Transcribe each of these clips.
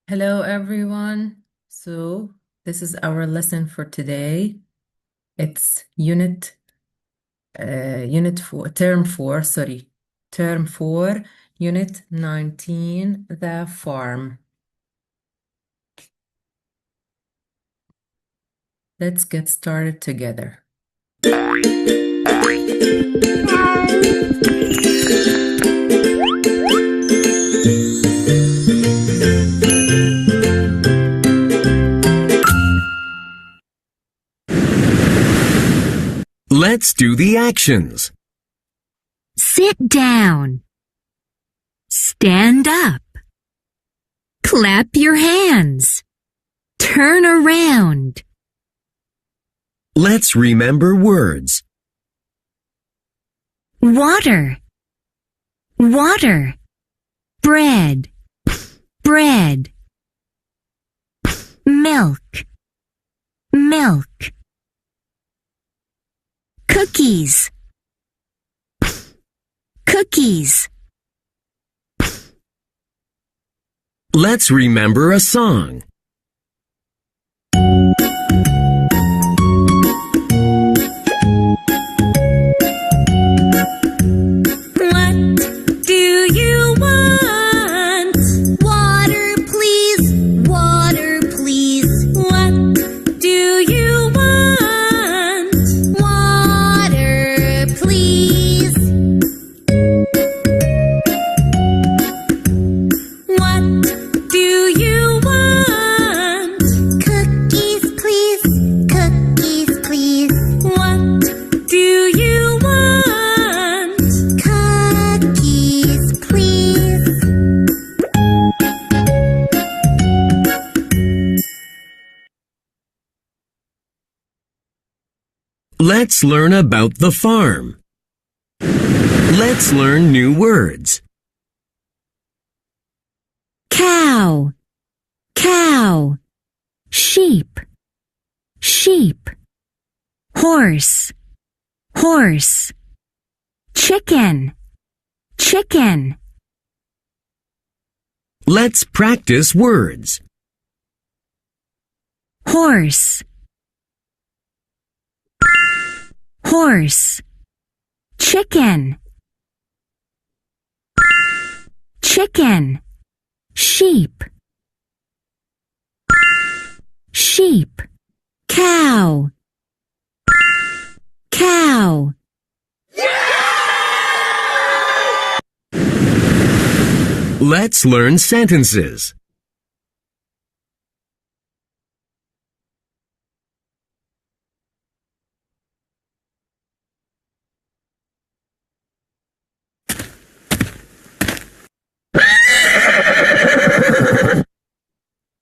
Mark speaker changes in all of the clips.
Speaker 1: Hello, everyone. So, this is our lesson for today. It's unit 4, term 4, sorry, term 4, unit 19, the farm. Let's get started together.
Speaker 2: Let's do the actions.
Speaker 3: Sit down. Stand up. Clap your hands. Turn around.
Speaker 2: Let's remember words.
Speaker 3: Water. Water. Bread. Bread. Milk. Milk. Cookies. Cookies.
Speaker 2: Let's remember a song.
Speaker 3: What do you want? Water, please. Water, please. What do you want? Water, please. What do you want? Cookies, please. Cookies, please. What do you want? Cookies, please.
Speaker 2: Let's learn about the farm. Let's learn new words.
Speaker 3: Cow, cow. Sheep, sheep. Horse, horse. Chicken, chicken.
Speaker 2: Let's practice words.
Speaker 3: Horse, horse. Chicken, chicken. Sheep, sheep. Cow, cow.
Speaker 2: Let's learn sentences.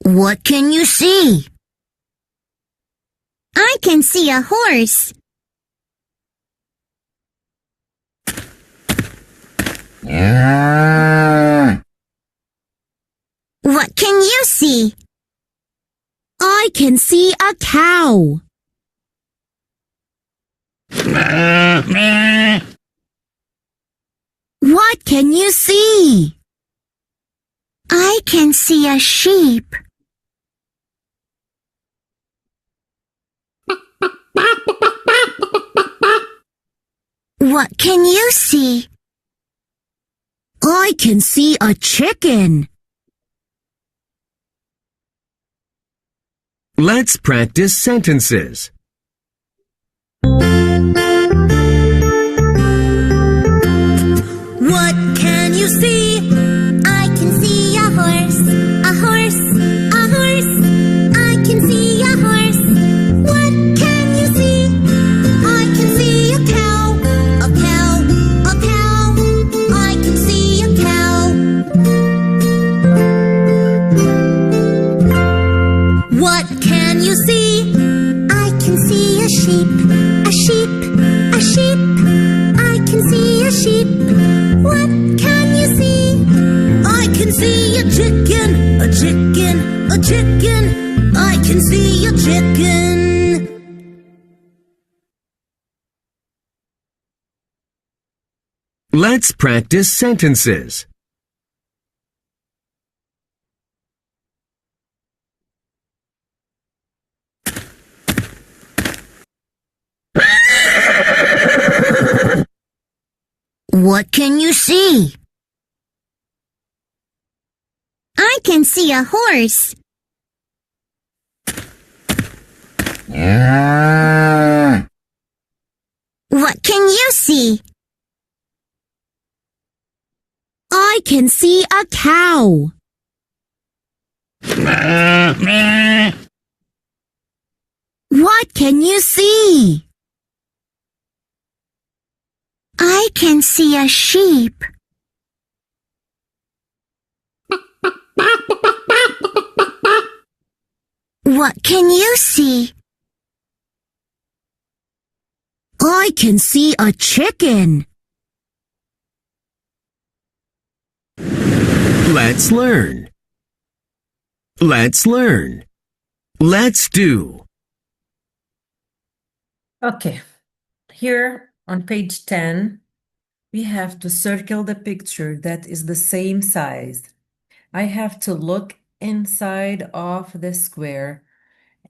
Speaker 3: What can you see? I can see a horse. What can you see? I can see a cow. What can you see? I can see a sheep. What can you see? I can see a chicken.
Speaker 2: Let's practice sentences.
Speaker 3: What can you see? I can see a horse, a horse, a horse. I can see a horse. What can you see? I can see a cow, a cow, a cow. I can see a cow. What can you see? I can see a sheep, a sheep, a sheep. I can see a sheep. What can you see? I can see a chicken, a chicken, a chicken. I can see a chicken.
Speaker 2: Let's practice sentences.
Speaker 3: What can you see? I can see a horse. What can you see? I can see a cow. What can you see? I can see a sheep. What can you see? I can see a chicken.
Speaker 2: Let's learn. Let's learn. Let's do.
Speaker 1: Okay, here on page 10, we have to circle the picture that is the same size. I have to look inside of the square.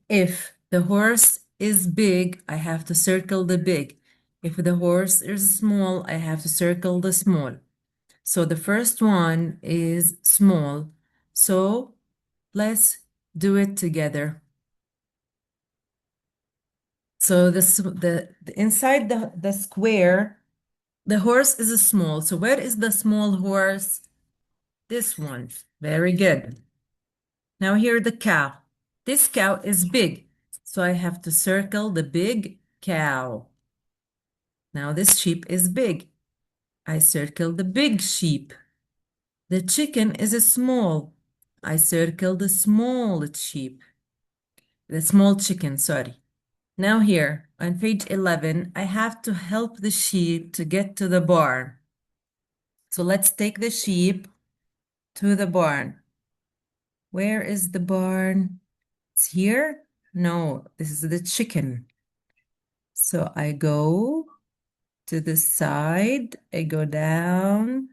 Speaker 1: If the horse is big, I have to circle the big. If the horse is small, I have to circle the small. So the first one is small. So let's do it together. So the inside the square, the horse is small. So where is the small horse? This one. Very good. Now here the cow. This cow is big. So I have to circle the big cow. Now this sheep is big. I circle the big sheep. The chicken is small. I circle the small sheep. The small chicken, sorry. Now here, on page 11, I have to help the sheep to get to the barn. So let's take the sheep to the barn. Where is the barn? It's here? No, this is the chicken. So I go to the side, I go down.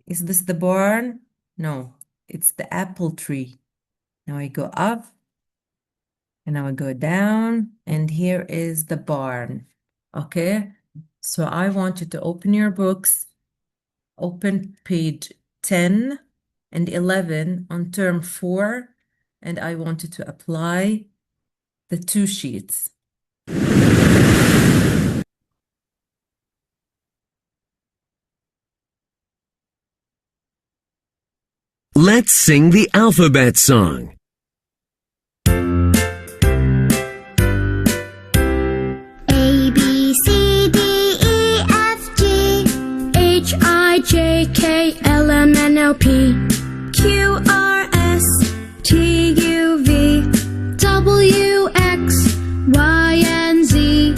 Speaker 1: Is this the barn? No, it's the apple tree. Now I go up, and now I go down, and here is the barn. Okay, so I want you to open your books, open page 10 and 11 on term 4, and I want you to apply the two sheets.
Speaker 2: Let's sing the alphabet song.
Speaker 3: A, B, C, D, E, F, G, H, I, J, K, L, M, N, O, P, Q, R, S, T, U, V, W, X, Y, and Z.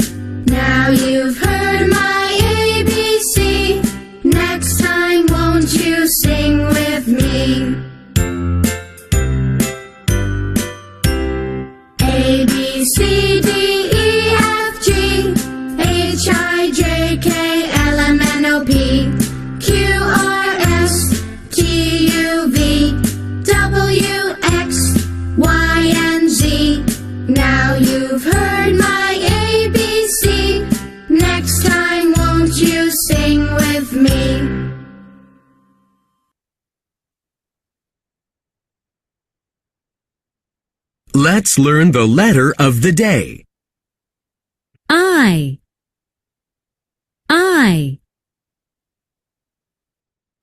Speaker 3: Now you've heard my ABC. Next time, won't you sing with me? A, B, C, D, E, F, G, H, I, J, K, L, M, N, O, P, Q, R, S, T, U, V, W, X, Y, and Z. Now you've heard my ABC. Next time, won't you sing with me?
Speaker 2: Let's learn the letter of the day.
Speaker 3: I.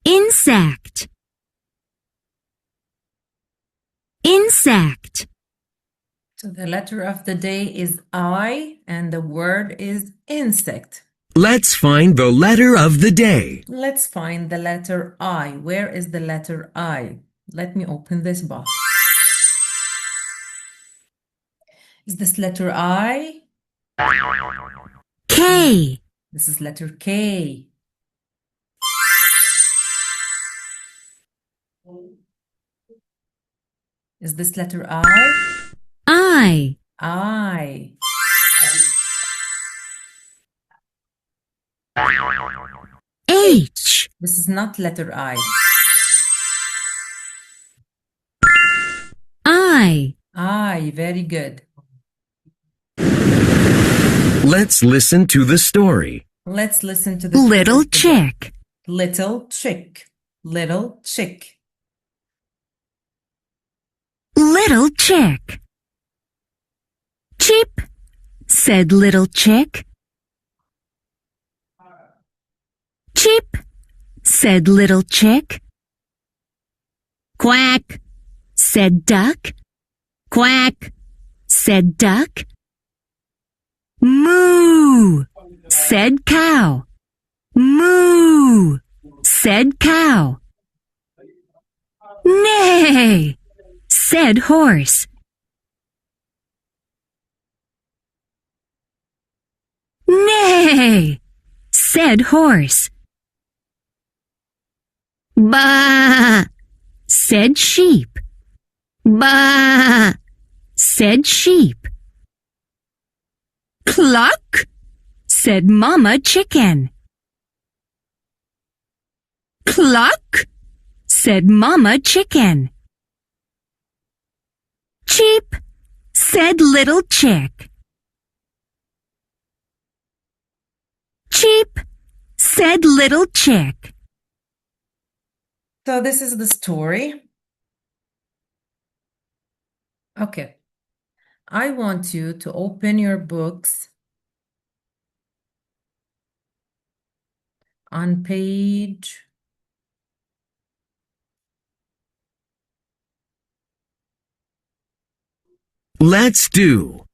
Speaker 3: Insect.
Speaker 1: So the letter of the day is I, and the word is insect.
Speaker 2: Let's find the letter of the day.
Speaker 1: Let's find the letter I. Where is the letter I? Let me open this box. Is this letter I?
Speaker 3: K.
Speaker 1: This is letter K. Is this letter I? I.
Speaker 3: H.
Speaker 1: This is not letter I. I. Very good.
Speaker 2: Let's listen to the story.
Speaker 1: Let's listen to this
Speaker 3: Little
Speaker 1: word together.
Speaker 3: chick.
Speaker 1: Little chick. Little chick.
Speaker 3: Little chick. Cheep, said little chick. Cheep, said little chick. Quack, said duck. Quack, said duck. Moo, said cow. Moo, said cow. Neigh, said horse. Neigh, said horse. Baa, said sheep. Baa, said sheep. Cluck, said Mama Chicken. Cluck, said Mama Chicken. Cheep, said little chick. Cheep, said little chick.
Speaker 1: So this is the story. Okay. I want you to open your books on page
Speaker 2: Let's do.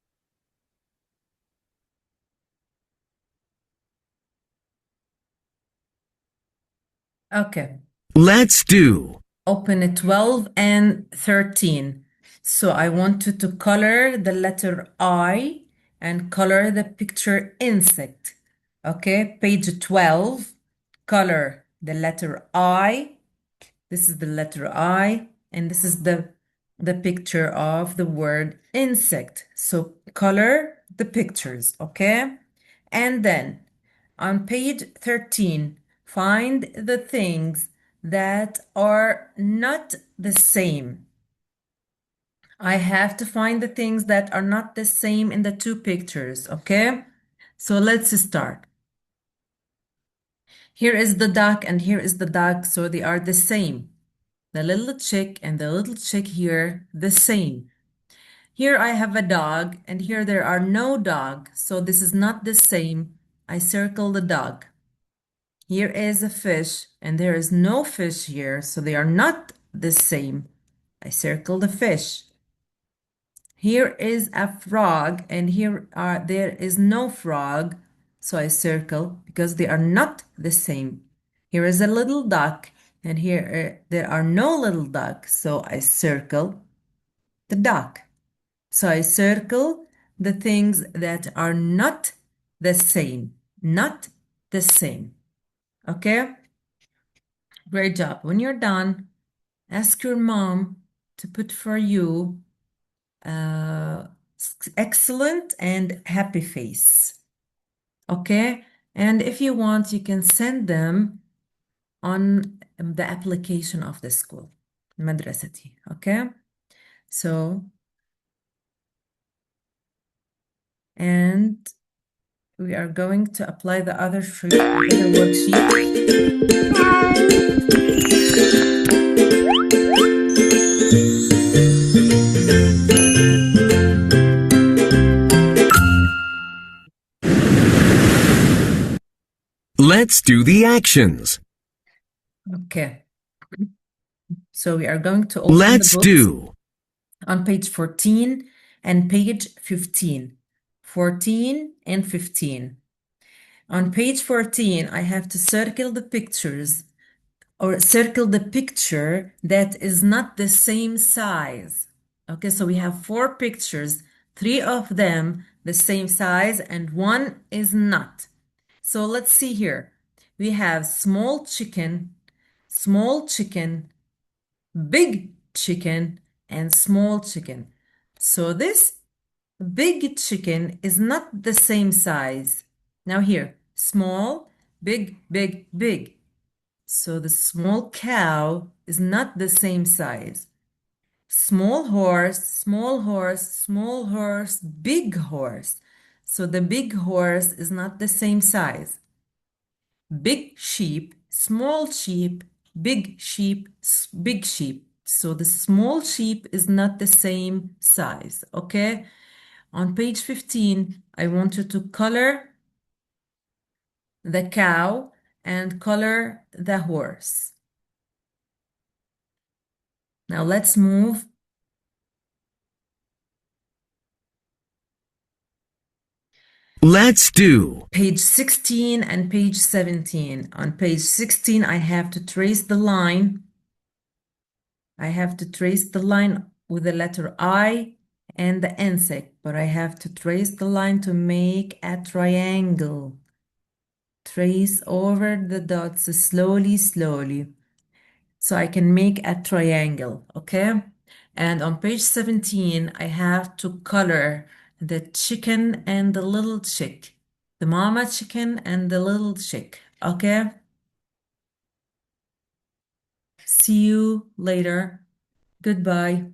Speaker 1: Okay.
Speaker 2: Let's do.
Speaker 1: Open it 12 and 13. So I want you to color the letter I and color the picture insect. Okay, page 12, color the letter I. This is the letter I, and this is the picture of the word insect. So color the pictures, okay? And then on page 13, find the things that are not the same. I have to find the things that are not the same in the two pictures, okay? So let's start. Here is the duck and here is the duck, so they are the same. The little chick and the little chick here, the same. Here I have a dog and here there are no dog, so this is not the same. I circle the dog. Here is a fish and there is no fish here, so they are not the same. I circle the fish. Here is a frog and there is no frog, so I circle because they are not the same. Here is a little duck and here there are no little duck, so I circle the duck. So I circle the things that are not the same, not the same. Okay? Great job. When you're done, ask your mom to put for you excellent and happy face. Okay? And if you want, you can send them on the application of the school, madrasati. Okay? So, and we are going to apply the other sheet, the other worksheet.
Speaker 2: Let's do the actions.
Speaker 1: Okay. So we are going to open
Speaker 2: Let's
Speaker 1: the books
Speaker 2: do.
Speaker 1: on page 14 and page 15. 14 and 15. On page 14, I have to circle the pictures or circle the picture that is not the same size. Okay, so we have 4 pictures, 3 of them the same size and 1 is not. So let's see here. We have small chicken, big chicken, and small chicken. So this big chicken is not the same size. Now here, small, big, big, big. So the small cow is not the same size. Small horse, small horse, small horse, big horse. So the big horse is not the same size. big sheep, small sheep, big sheep, big sheep. So the small sheep is not the same size, okay? On page 15, I want you to color the cow and color the horse. Now let's move.
Speaker 2: Let's do.
Speaker 1: Page 16 and page 17. On page 16, I have to trace the line. I have to trace the line with the letter I and the insect, but I have to trace the line to make a triangle. Trace over the dots slowly, slowly, so I can make a triangle, okay? And on page 17, I have to color the chicken and the little chick, the mama chicken and the little chick, okay? See you later. Goodbye.